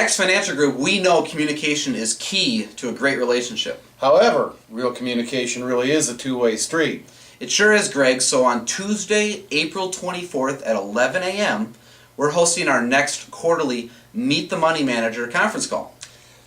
Axe Financial Group, we know communication is key to a great relationship. However, real communication really is a two-way street. It sure is, Greg. So on Tuesday, April 24th at 11 a.m., we're hosting our next quarterly Meet the Money Manager conference call.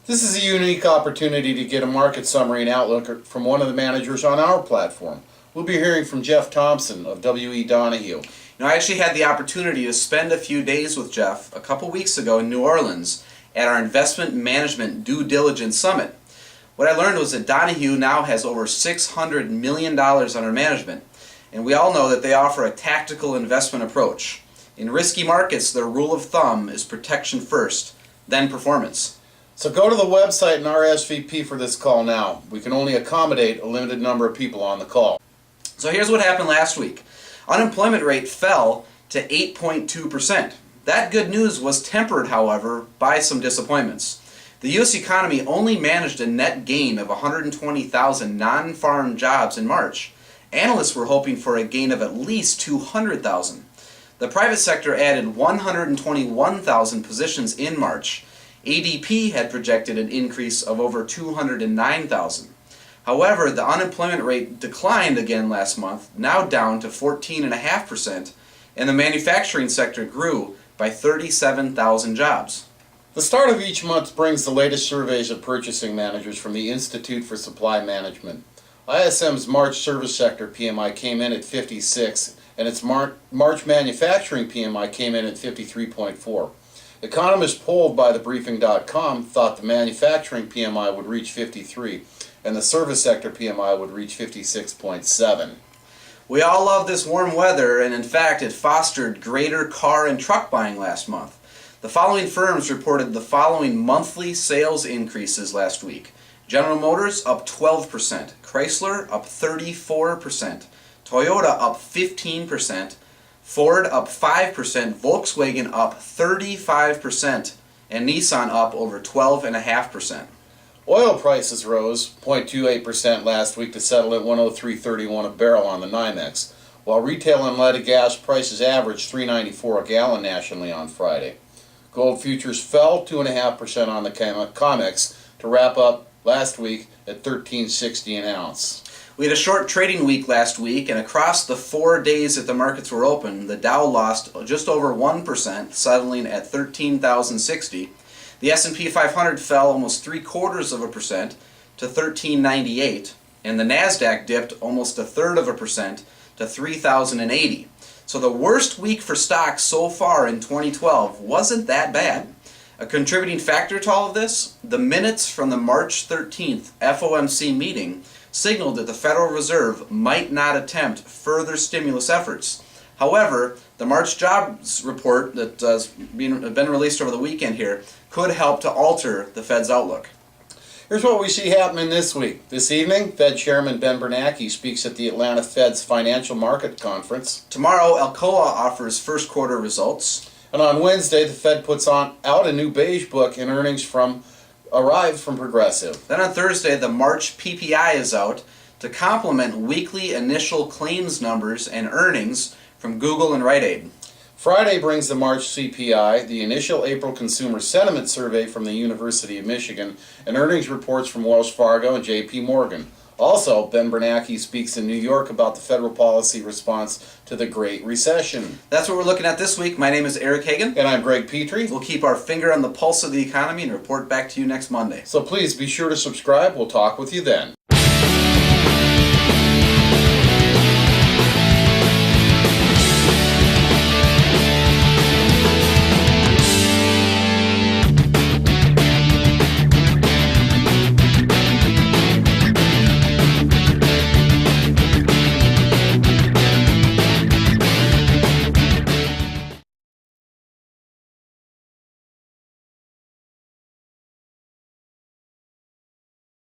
This is a unique opportunity to get a market summary and outlook from one of the managers on our platform. We'll be hearing from Jeff Thompson of W.E. Donahue. I actually had the opportunity to spend a few days with Jeff a couple weeks ago in New Orleans at our Investment Management Due Diligence Summit. What I learned was that Donahue now has over $600 million under management, and we all know that they offer a tactical investment approach. In risky markets, their rule of thumb is protection first, then performance. So go to the website and RSVP for this call now. We can only accommodate a limited number of people on the call. So here's what happened last week. Unemployment rate fell to 8.2%. That good news was tempered, however, by some disappointments. The U.S. economy only managed a net gain of 120,000 non-farm jobs in March. Analysts were hoping for a gain of at least 200,000. The private sector added 121,000 positions in March. ADP had projected an increase of over 209,000. However, the unemployment rate declined again last month, now down to 14.5%, and the manufacturing sector grew by 37,000 jobs. The start of each month brings the latest surveys of purchasing managers from the Institute for Supply Management. ISM's March service sector PMI came in at 56, and its March manufacturing PMI came in at 53.4. Economists polled by thebriefing.com thought the manufacturing PMI would reach 53, and the service sector PMI would reach 56.7. We all love this warm weather, and in fact it fostered greater car and truck buying last month. The following firms reported the following monthly sales increases last week. General Motors up 12%, Chrysler up 34%, Toyota up 15%, Ford up 5%, Volkswagen up 35%, and Nissan up over 12.5%. Oil prices rose 0.28% last week to settle at 103.31 a barrel on the NYMEX, while retail unleaded gas prices averaged $3.94 a gallon nationally on Friday. Gold futures fell 2.5% on the COMEX to wrap up last week at $13.60 an ounce. We had a short trading week last week, and across the 4 days that the markets were open, the Dow lost just over 1%, settling at 13,060. The S&P 500 fell almost 0.75% to 1398, and the Nasdaq dipped almost 1/3% to 3,080. So the worst week for stocks so far in 2012 wasn't that bad. A contributing factor to all of this, the minutes from the March 13th FOMC meeting signaled that the Federal Reserve might not attempt further stimulus efforts. However, the March jobs report that has been released over the weekend here could help to alter the Fed's outlook. Here's what we see happening this week. This evening, Fed Chairman Ben Bernanke speaks at the Atlanta Fed's Financial Market Conference. Tomorrow, Alcoa offers first quarter results. And on Wednesday, the Fed puts out a new beige book, and earnings arrive from Progressive. Then on Thursday, the March PPI is out to complement weekly initial claims numbers and earnings from Google and Rite Aid. Friday brings the March CPI, the initial April Consumer Sentiment Survey from the University of Michigan, and earnings reports from Wells Fargo and J.P. Morgan. Also, Ben Bernanke speaks in New York about the federal policy response to the Great Recession. That's what we're looking at this week. My name is Eric Hagen. And I'm Greg Petrie. We'll keep our finger on the pulse of the economy and report back to you next Monday. So please be sure to subscribe. We'll talk with you then.